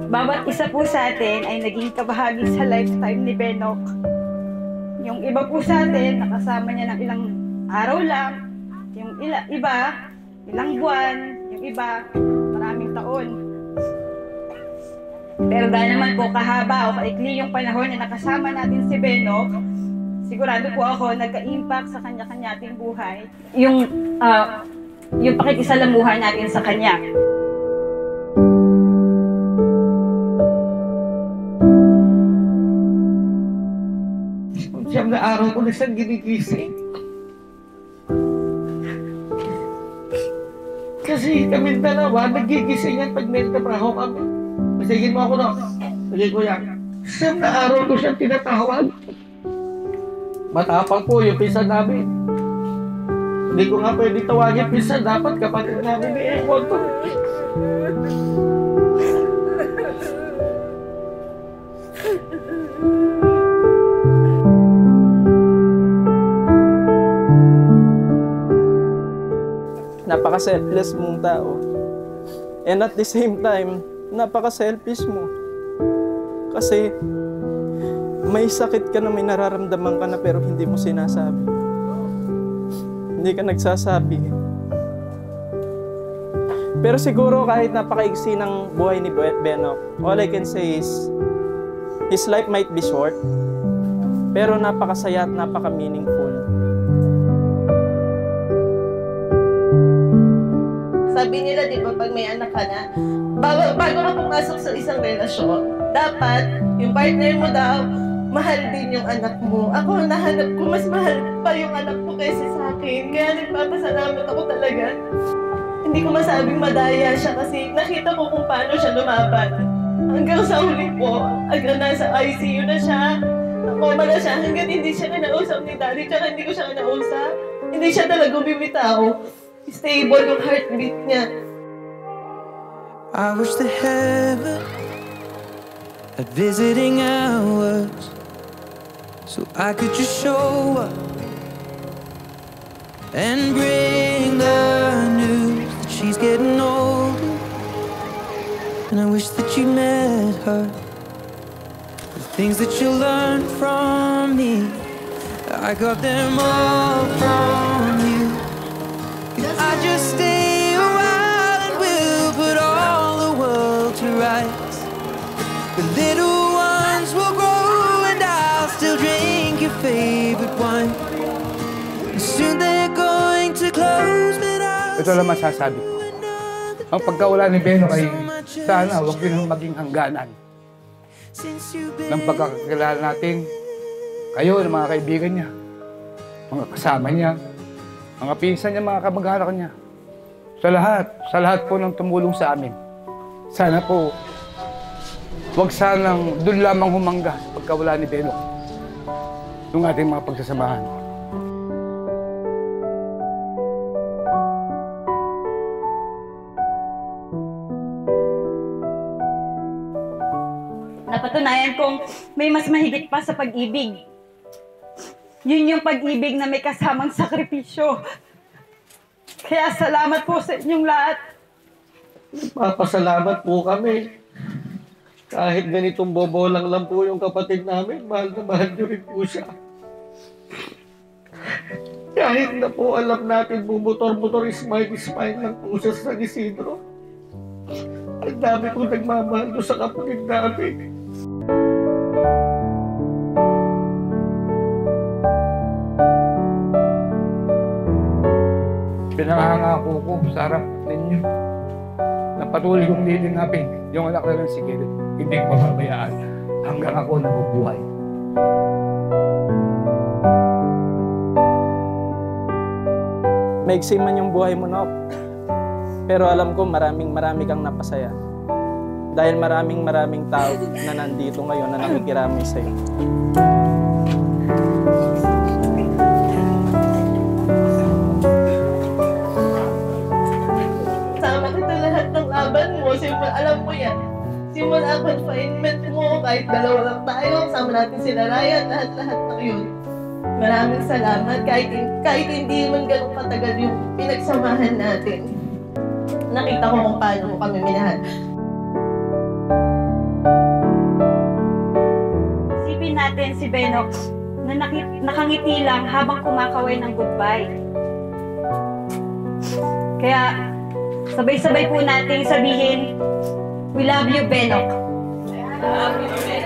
Bawat isa po sa atin ay naging kabahagi sa lifetime ni Benok. Yung iba po sa atin, nakasama niya ng ilang araw lang. Yung iba, ilang buwan. Yung iba, maraming taon. Pero dahil naman po kahaba o kaikli yung panahon na nakasama natin si Benok, sigurado po ako nagka-impact sa kanya-kanya ating buhay. Yung pakikisalamuhan natin sa kanya. Siyam na araw ko na siyang ginigising. Kasi kami dalawa, nagigisingan pag may trabaho kami. Masigin mo ako na. Sige kuya, siyam na araw ko siyang tinatawag. Matapang po yung pinsan namin. Hindi ko nga pwede tawagin pinsan. Dapat kapatid namin ni Ewan ko. Napaka-selfless mong tao. And at the same time, napaka-selfish mo. Kasi may sakit ka na, may nararamdaman ka na pero hindi mo sinasabi. Hindi ka nagsasabi. Pero siguro kahit napakaigsi ng buhay ni Benok, all I can say is, his life might be short, pero napakasaya at napaka-meaningful. Sabi nila, di ba, pag may anak ka na, bago ka pumasok sa isang relasyon, dapat yung partner mo daw, mahal din yung anak mo. Ako, nahanap ko, mas mahal pa yung anak ko kaysa sa akin. Kaya nagpapasalamat ako talaga. Hindi ko masabing madaya siya kasi nakita ko kung paano siya lumaban. Hanggang sa huli po, hanggang nasa ICU na siya, nakoma na siya, hanggang hindi siya kinausap ni daddy, tsaka hindi ko siya kinausap. Hindi siya talaga bumitaw. Stable yung heartbeat niya. I wish that heaven had visiting hours, so I could just show up and bring the news that she's getting older. And I wish that you met her. The things that you learned from me, I got them all from you. I just stay a while and we'll put all the world to rights. The little ones will grow and I'll still drink your favorite wine. And soon they're going to close, but I'll ito lang masasabi ko. Ang pagkawala ni Benok ay sana huwag din maging hangganan ng pagkakakilala natin. Kayo, ng mga kaibigan niya, mga kasama niya, mga pinsan niya, mga kamag-anak niya. Sa lahat po ng tumulong sa amin. Sana po, huwag sanang doon lamang humangga sa pagkawala ni Benok ng ating mga pagsasamahan. Napatunayan kong may mas mahigit pa sa pag-ibig. Yun yung pag-ibig na may kasamang sakripisyo. Kaya salamat po sa inyong lahat. Papasalamat po kami. Kahit ganitong bobolang lang po yung kapatid namin, mahal na mahal nyo rin po siya. Kahit na po alam natin bumotor-motor smile lang po siya sa San Isidro. Ang dami kong nagmamahal doon sa kapatid namin. Pinangangako ko sa harap ninyo na patuloy kong lilingapin yung anak na lang si Kenneth. Hindi ko mababayaan hanggang ako nabubuhay. Maigsi man yung buhay mo, Nok. Pero alam ko marami kang napasaya. Dahil maraming tao na nandito ngayon na nakikiramay sa'yo. Alam mo yan. Simula confinement mo, kahit dalawa lang tayo, kasama natin sila Ryan, lahat ng yun. Maraming salamat. Kahit hindi man ganun katagal yung pinagsamahan natin. Nakita ko kung paano mo kami minahal. natin si Benok na nakangiti lang habang kumakaway ng goodbye. Kaya, sabay-sabay po natin sabihin, we love you, Benok. Love you,